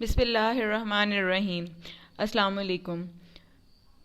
Bismillahirrahmanirrahim. Assalamu alaikum.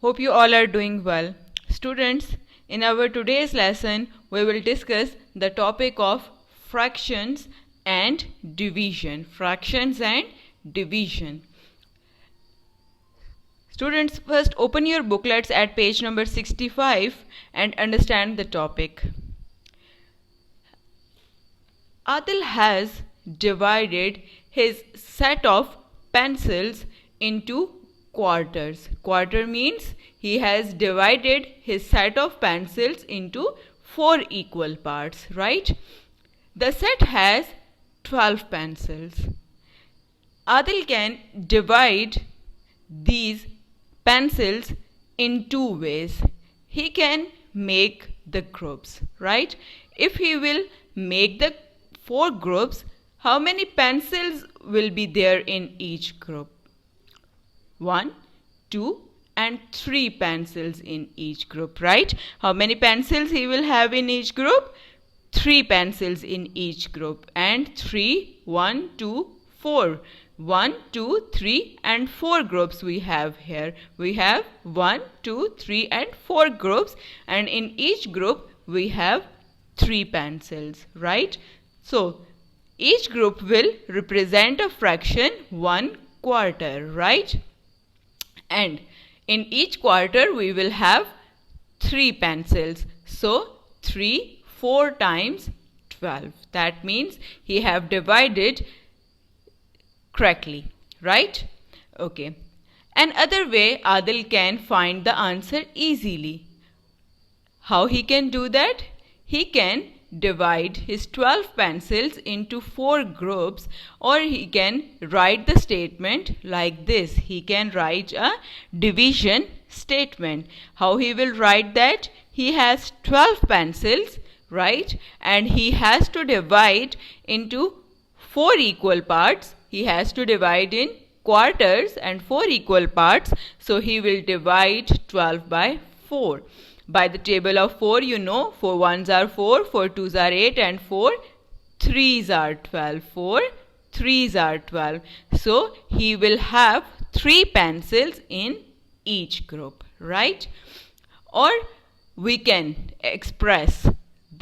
Hope you all are doing well. Students, in our today's lesson, we will discuss the topic of fractions and division. Fractions and division. Students, first open your booklets at page number 65 and understand the topic. Adil has divided his set of pencils into quarters. Quarter means he has divided his set of pencils into 4 equal parts, right? The set has 12 pencils. Adil can divide these pencils in 2 ways. He can make the groups, right? If he will make the 4 groups, how many pencils will be there in each group? 1, 2 and 3 pencils in each group, right? How many pencils he will have in each group? 3 pencils in each group. And 3, 1, 2, 4. 1, 2, 3 and 4 groups we have here. We have 1, 2, 3 and 4 groups, and in each group we have 3 pencils, right? So each group will represent a fraction 1/4, right? And in each quarter we will have 3 pencils. So 3, 4 times 12. That means he have divided correctly, right? Okay. Another way Adil can find the answer easily. How he can do that? He can divide his 12 pencils into 4 groups, or he can write the statement like this. He can write a division statement. How he will write that? He has 12 pencils, right? And he has to divide into 4 equal parts. He has to divide in quarters and 4 equal parts. So he will divide 12 by 4. By the table of 4, you know, 4 ones are 4, 4 twos are 8 and 4 threes are 12. 4 threes are 12. So he will have 3 pencils in each group, right? Or we can express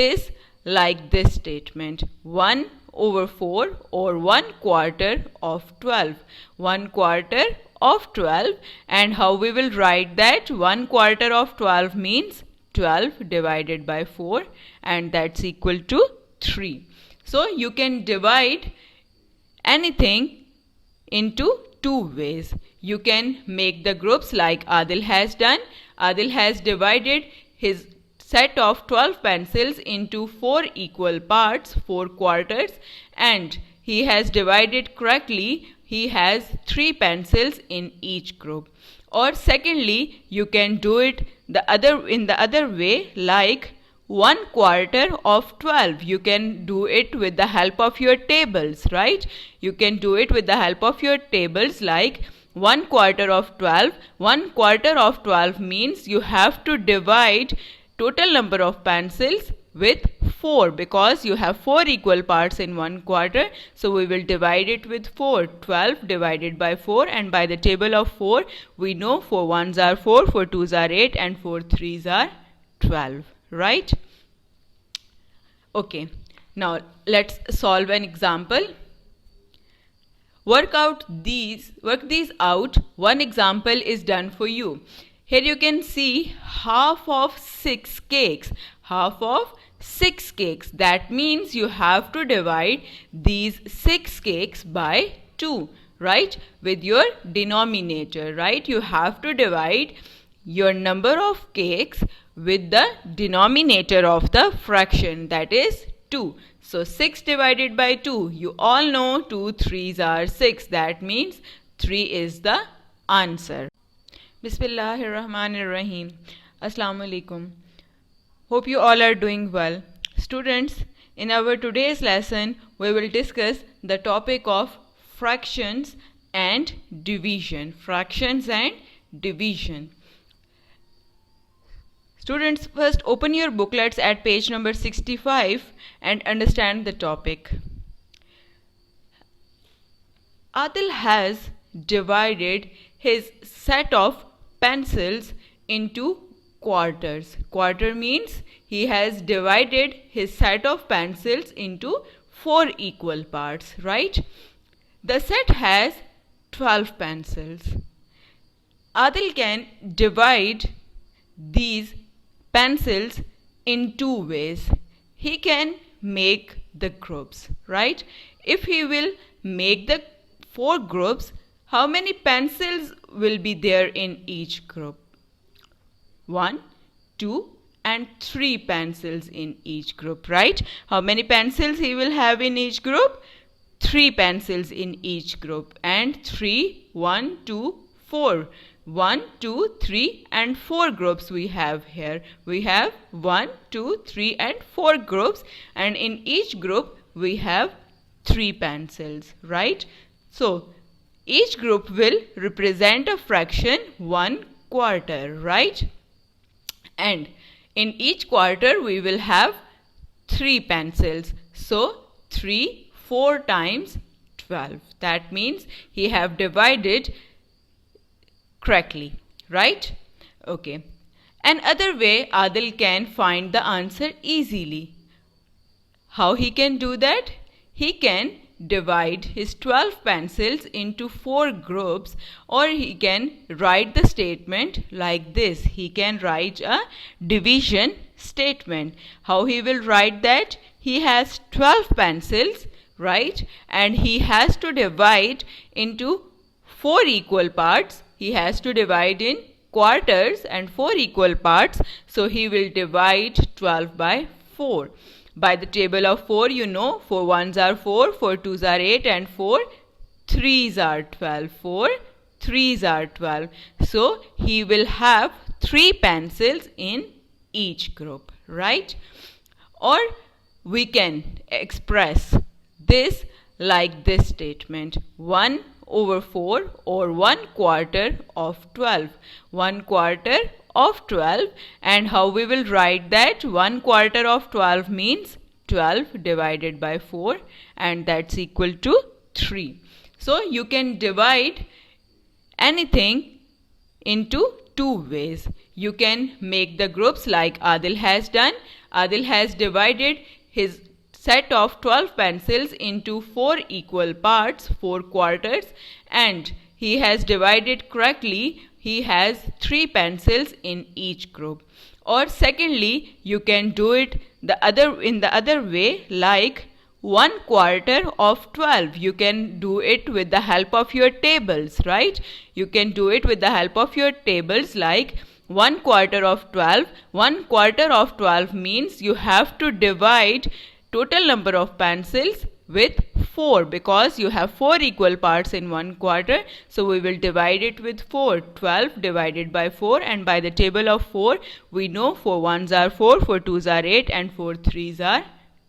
this like this statement: 1/4 or 1/4 of 12. 1/4 of 12, and how we will write that? 1/4 of 12 means 12 divided by 4, and that's equal to 3. So you can divide anything into 2 ways. You can make the groups like Adil has done. Adil has divided his set of 12 pencils into 4 equal parts, 4 quarters, and he has divided correctly. He has 3 pencils in each group. Or secondly, you can do it in the other way, like 1/4 of 12. You can do it with the help of your tables, right? You can do it with the help of your tables, like 1/4 of 12. 1/4 of 12 means you have to divide total number of pencils with 4, because you have 4 equal parts in 1/4. So we will divide it with 4. 12 divided by 4, and by the table of 4 we know 4 ones are 4, 4 twos are 8 and 4 threes are 12, right? Okay, now let's solve an example. Work these out. One example is done for you. Here you can see half of 6 cakes. Half of 6 cakes. That means you have to divide these 6 cakes by 2, right? With your denominator, right? You have to divide your number of cakes with the denominator of the fraction, that is 2. So 6 divided by 2. You all know 2 threes are 6. That means 3 is the answer. Bismillahirrahmanirrahim. Assalamu alaikum. Hope you all are doing well. Students, in our today's lesson, we will discuss the topic of fractions and division. Fractions and division. Students, first open your booklets at page number 65 and understand the topic. Adil has divided his set of pencils into quarters. Quarter means he has divided his set of pencils into 4 equal parts, right? The set has 12 pencils. Adil can divide these pencils in two ways. He can make the groups, right? If he will make the 4 groups, how many pencils will be there in each group? 1, 2 and 3 pencils in each group, right? How many pencils he will have in each group? 3 pencils in each group, and 3, 1, 2, 4. 1, 2, 3 and 4 groups we have here. We have 1, 2, 3 and 4 groups, and in each group we have 3 pencils, right? So each group will represent a fraction 1 quarter, right? And in each quarter we will have 3 pencils. So 3, 4 times 12. That means he have divided correctly, right? Okay. Another way Adil can find the answer easily. How he can do that? He can divide his 12 pencils into 4 groups, or he can write the statement like this. He can write a division statement. How he will write that? He has 12 pencils, right? And he has to divide into 4 equal parts. He has to divide in quarters and 4 equal parts. So he will divide 12 by 4. By the table of 4, you know, 4 ones are 4, 4 twos are 8 and 4 threes are 12. 4 threes are 12. So he will have 3 pencils in each group, right? Or we can express this like this statement: 1 over 4 or 1 quarter of 12. 1 quarter of 12, and how we will write that? 1 quarter of 12 means 12 divided by 4, and that's equal to 3. So you can divide anything into 2 ways. You can make the groups like Adil has done. Adil has divided his set of 12 pencils into 4 equal parts, 4 quarters, and he has divided correctly. He has 3 pencils in each group. Or secondly, you can do it in the other way, like 1 quarter of 12. You can do it with the help of your tables, right? You can do it with the help of your tables, like 1 quarter of 12. 1 quarter of 12 means you have to divide total number of pencils with 4, because you have 4 equal parts in 1 quarter. So we will divide it with 4. 12 divided by 4, and by the table of 4 we know 4 ones are 4, 4 twos are 8 and 4 threes are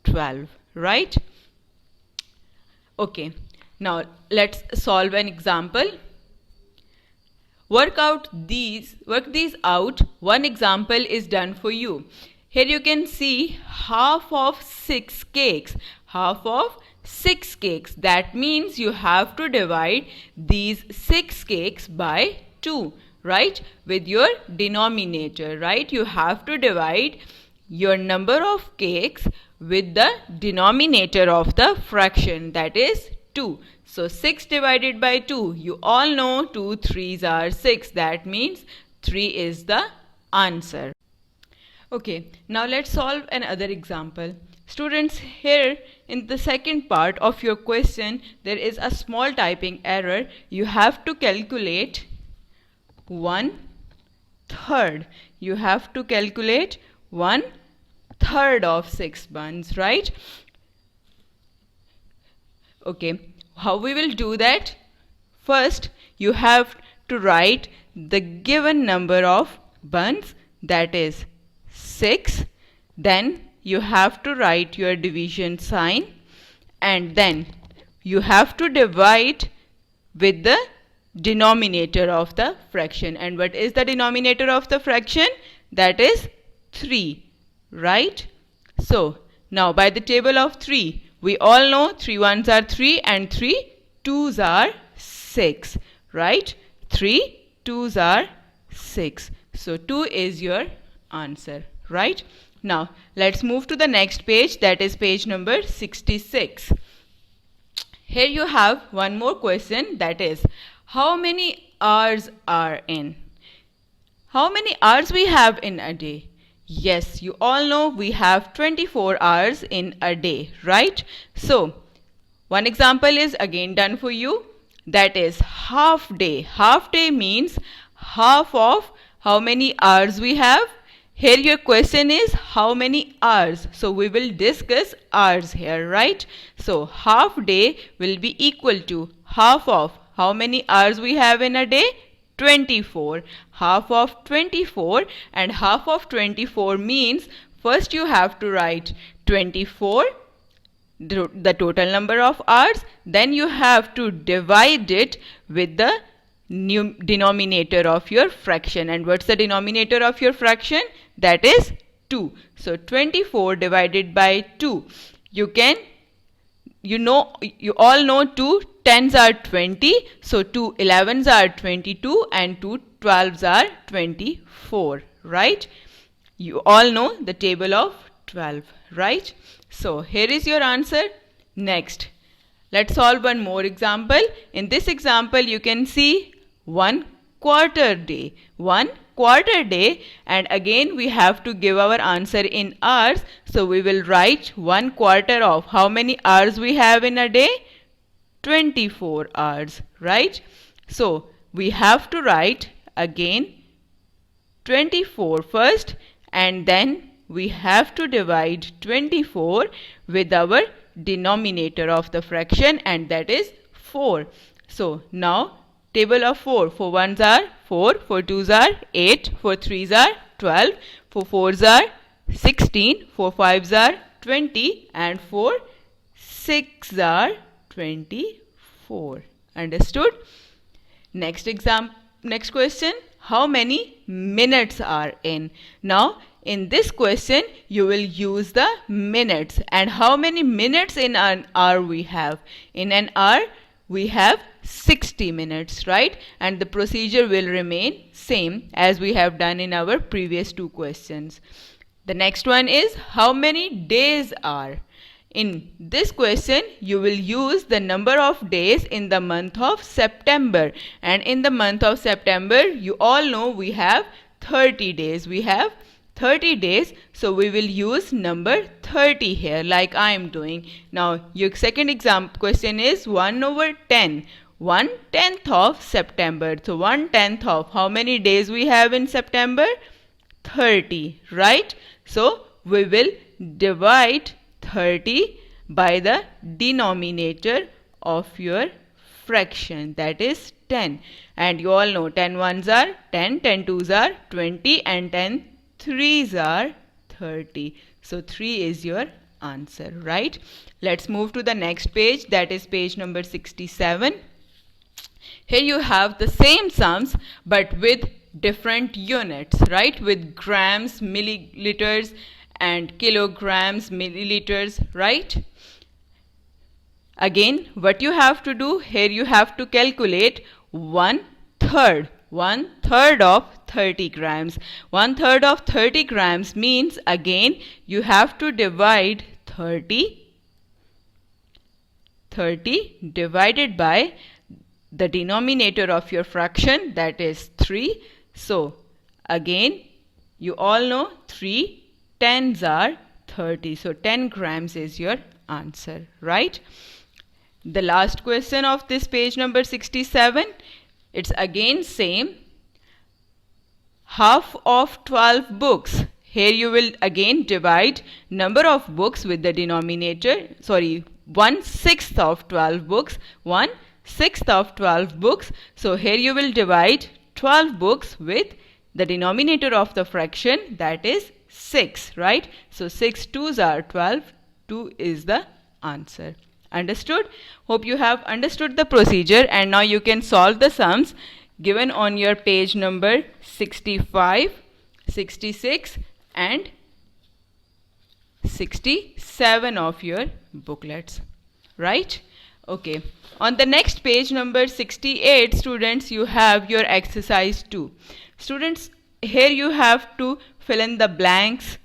12, right? Okay, now let's solve an example. Work these out. One example is done for you. Here you can see half of 6 cakes. Half of 6 cakes. That means you have to divide these 6 cakes by 2, right? With your denominator, right? You have to divide your number of cakes with the denominator of the fraction, that is 2. So 6 divided by 2, you all know 2 threes are 6. That means 3 is the answer. Okay, now let's solve another example. Students, here in the second part of your question, there is a small typing error. You have to calculate 1/3. You have to calculate 1/3 of 6 buns, right? Okay, how we will do that? First, you have to write the given number of buns, that is 6. Then you have to write your division sign, and then you have to divide with the denominator of the fraction. And what is the denominator of the fraction? That is 3, right? So now by the table of 3, we all know 3 ones are 3 and 3 2s are 6, right? 3 2s are 6. So 2 is your answer, right? Now let's move to the next page, that is page number 66. Here you have one more question, that is how many hours are in? How many hours we have in a day? Yes, you all know we have 24 hours in a day, right? So one example is again done for you, that is half day. Half day means half of how many hours we have. Here your question is how many hours. So we will discuss hours here, right? So half day will be equal to half of how many hours we have in a day? 24. Half of 24, and half of 24 means first you have to write 24, the total number of hours, then you have to divide it with the denominator of your fraction. And what's the denominator of your fraction? That is 2. So 24 divided by 2. You all know 2 10s are 20, so 2 11s are 22 and 2 12s are 24, right? You all know the table of 12, right? So here is your answer. Next, let's solve one more example. In this example, you can see 1 quarter day. 1 quarter day, and again we have to give our answer in hours. So we will write 1 quarter of how many hours we have in a day? 24 hours, right? So we have to write again 24 first, and then we have to divide 24 with our denominator of the fraction, and that is 4. So now table of 4. For 1s are 4, for 2s are 8, for 3s are 12, for 4s are 16, for 5s are 20, and for 6s are 24. Understood? Next question, how many minutes are in? Now in this question you will use the minutes, and how many minutes in an hour we have? In an hour we have 60 minutes, right? And the procedure will remain same as we have done in our previous two questions. The next one is how many days are? In this question you will use the number of days in the month of September, and in the month of September you all know we have 30 days. We have 30 days, so we will use number 30 here like I am doing. Now your second question is 1 over 10. 1/10 of September. So 1/10 of how many days we have in September? 30, right? So we will divide 30 by the denominator of your fraction, that is 10. And you all know 10 1s are 10, 10 2s are 20, and 10 3s are 30. So 3 is your answer, right? Let's move to the next page, that is page number 67. Here you have the same sums but with different units, right? With grams, milliliters, and kilograms, milliliters, right? Again, what you have to do here, you have to calculate 1/3. 1/3 of 30 grams. 1/3 of 30 grams means again you have to divide 30 divided by the denominator of your fraction, that is 3. So again you all know 3 10s are 30. So 10 grams is your answer, right? The last question of this page number 67, it's again same. Half of 12 books. Here you will again divide number of books with the denominator, 1/6 of 12 books. 1/6 of 12 books. So here you will divide 12 books with the denominator of the fraction, that is 6, right? So 6 2s are 12. 2 is the answer. Understood? Hope you have understood the procedure, and now you can solve the sums given on your page number 65, 66 and 67 of your booklets, right? Okay. On the next page number 68, students, you have your exercise 2. Students, here you have to fill in the blanks.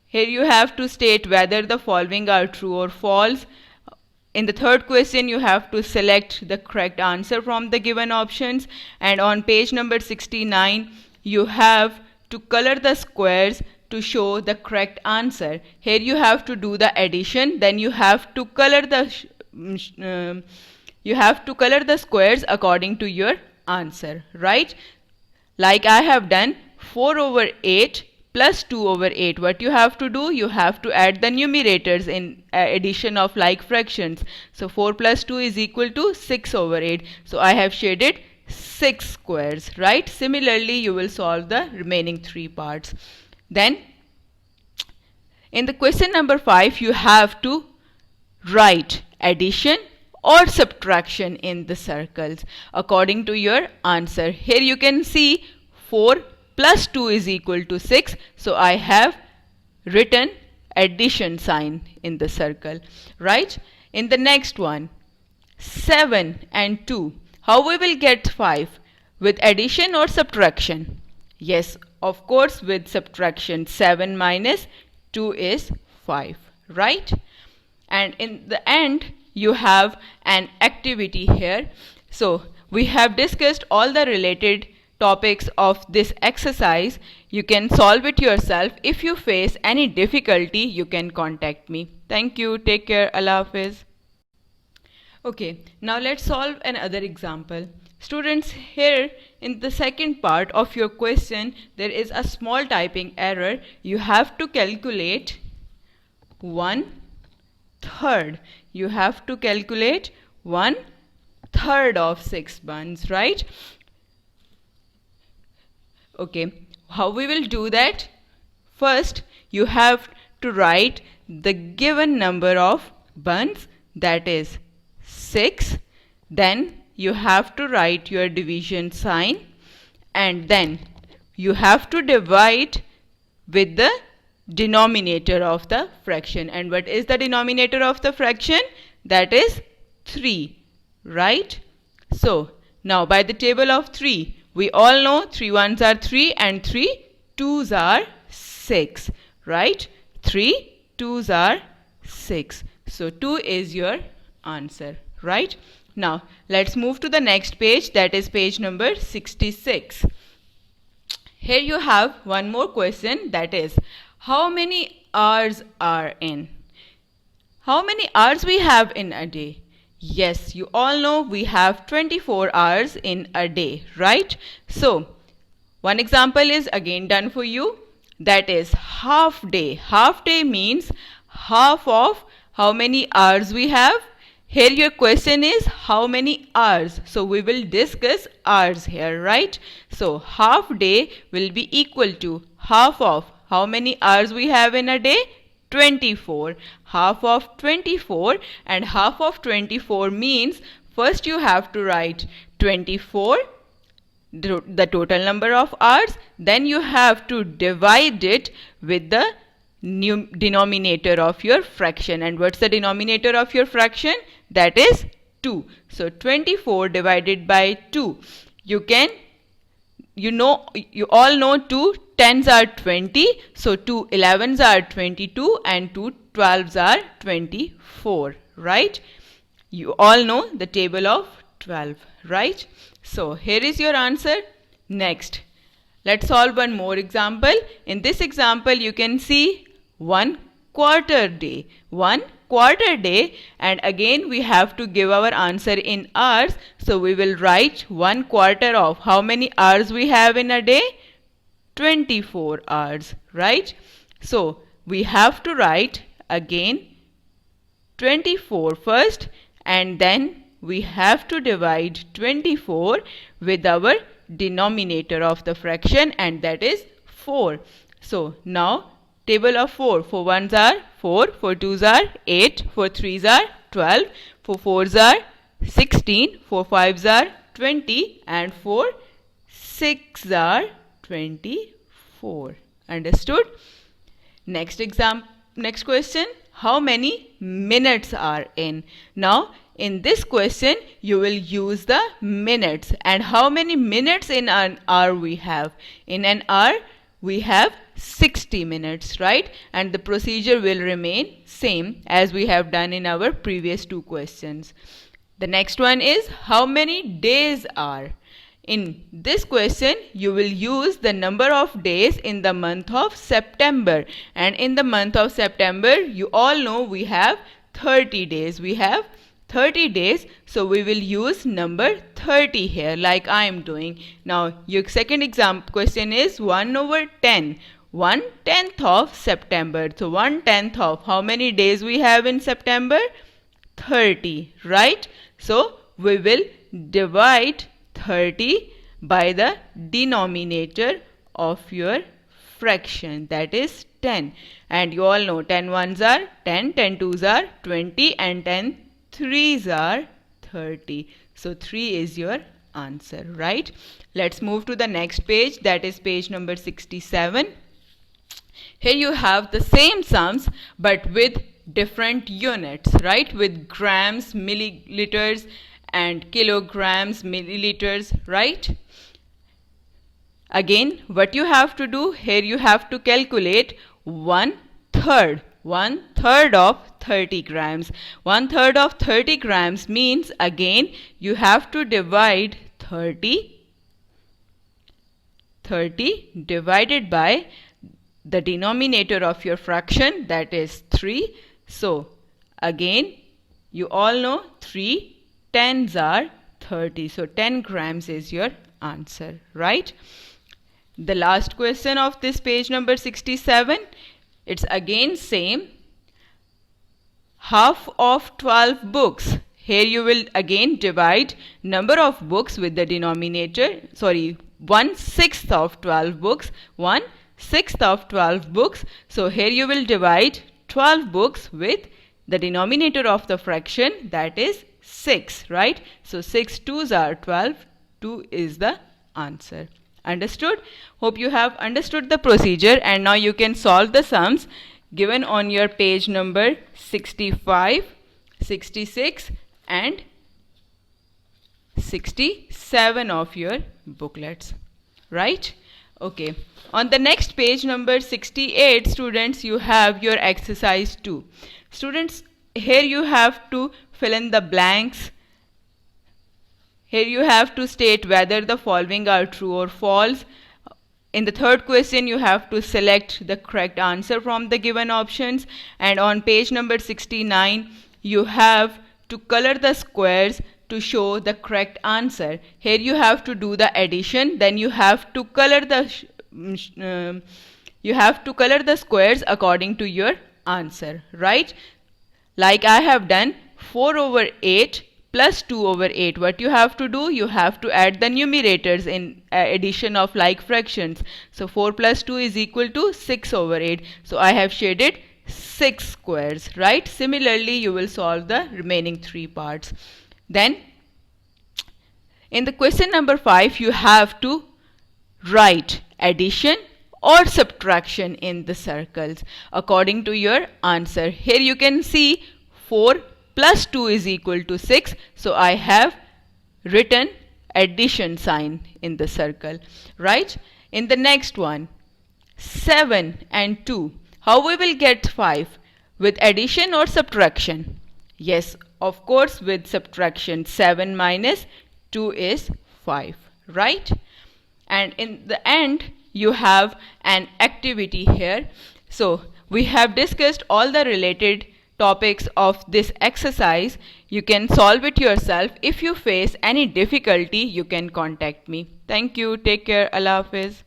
Here you have to state whether the following are true or false. In the third question, you have to select the correct answer from the given options. And on page number 69, you have to color the squares to show the correct answer. Here you have to do the addition, then you have to color the squares according to your answer, right? Like I have done 4 over 8 plus 2 over 8. What you have to do? You have to add the numerators in addition of like fractions. So 4 plus 2 is equal to 6 over 8. So I have shaded 6 squares, right? Similarly, you will solve the remaining 3 parts. Then, in the question number 5, you have to write addition or subtraction in the circles according to your answer. Here you can see 4 plus 2 is equal to 6. So I have written addition sign in the circle, right? In the next one, 7 and 2. How we will get 5? With addition or subtraction? Yes, of course, with subtraction. 7 minus 2 is 5, right? And in the end, you have an activity here. So we have discussed all the related topics of this exercise. You can solve it yourself. If you face any difficulty, you can contact me. Thank you. Take care. Allah Hafiz. Okay, now let's solve another example. Students, here in the second part of your question, there is a small typing error. You have to calculate 1/3. You have to calculate 1/3 of 6 buns, right? Okay, how we will do that? First, you have to write the given number of buns, that is 6. Then you have to write your division sign, and then you have to divide with the denominator of the fraction. And what is the denominator of the fraction? That is 3, right? So now by the table of 3, we all know 3 ones are 3 and 3 twos are 6, right? 3 twos are 6. So 2 is your answer, right? Now let's move to the next page, that is page number 66. Here you have one more question, that is, how many hours are in? How many hours we have in a day? Yes, you all know we have 24 hours in a day, right? So one example is again done for you, that is half day. Half day means half of how many hours we have. Here your question is how many hours. So we will discuss hours here, right? So half day will be equal to half of how many hours we have in a day? 24. Half of 24, and half of 24 means first you have to write 24, the total number of hours, then you have to divide it with the denominator of your fraction. And what's the denominator of your fraction? That is 2. So 24 divided by 2. You all know 2 10s are 20. So 2 11s are 22 and 2 12s are 24, right? You all know the table of 12, right? So here is your answer. Next, let's solve one more example. In this example, you can see 1/4 day. 1/4 day, and again we have to give our answer in hours. So we will write 1/4 of how many hours we have in a day? 24 hours, right? So we have to write again 24 first, and then we have to divide 24 with our denominator of the fraction, and that is 4. So now table of 4. 4 ones are 4, 4 twos are 8, 4 threes are 12, 4 fours are 16, 4 fives are 20, and 4 6s are 24. Understood? Next question. how many minutes are in. Now, in this question, you will use the minutes. And how many minutes in an hour we have? In an hour, we have 60 minutes, right? And the procedure will remain same as we have done in our previous two questions. The next one is how many days are? In this question, you will use the number of days in the month of September. And in the month of September, you all know we have 30 days. We have 30 days, so we will use number 30 here like I am doing. Now, your second example question is 1 over 10. 1/10 of September. So 1/10 of how many days we have in September? 30, right? So we will divide 30 by the denominator of your fraction, that is 10. And you all know 10 ones are 10, 10 twos are 20, and 10 threes are 30. So 3 is your answer, right? Let's move to the next page, that is page number 67. Here you have the same sums but with different units, right? With grams, milliliters, and kilograms, milliliters, right? Again, what you have to do here, you have to calculate 1/3. 1/3 of 30 grams. 1/3 of 30 grams means again you have to divide 30 divided by the denominator of your fraction, that is 3. So again, you all know 3 tens are 30. So 10 grams is your answer, right? The last question of this page number 67, it's again same. Half of 12 books. Here you will again divide number of books with the denominator, 1/6 of 12 books. 1/6 of 12 books. So here you will divide 12 books with the denominator of the fraction, that is 6, right? So 6 twos are 12. 2 is the answer. Understood? Hope you have understood the procedure, and now you can solve the sums given on your page number 65, 66 and 67 of your booklets, right? Okay. On the next page number 68, students, you have your exercise 2. Students, here you have to fill in the blanks. Here you have to state whether the following are true or false. In the third question, you have to select the correct answer from the given options. And on page number 69, you have to color the squares to show the correct answer. Here you have to do the addition, then you have to color the squares according to your answer, right? Like I have done 4 over 8 plus 2 over 8. What you have to do? You have to add the numerators in addition of like fractions. So 4 plus 2 is equal to 6 over 8. So I have shaded 6 squares, right? Similarly, you will solve the remaining 3 parts. Then, in the question number 5, you have to write addition or subtraction in the circles according to your answer. Here you can see 4 plus 2 is equal to 6. So I have written addition sign in the circle, right? In the next one, 7 and 2. How we will get 5? With addition or subtraction? Yes, of course, with subtraction. 7 minus 2 is 5, right? And in the end, you have an activity here. So we have discussed all the related topics of this exercise. You can solve it yourself. If you face any difficulty, you can contact me. Thank you. Take care. Allah Hafiz.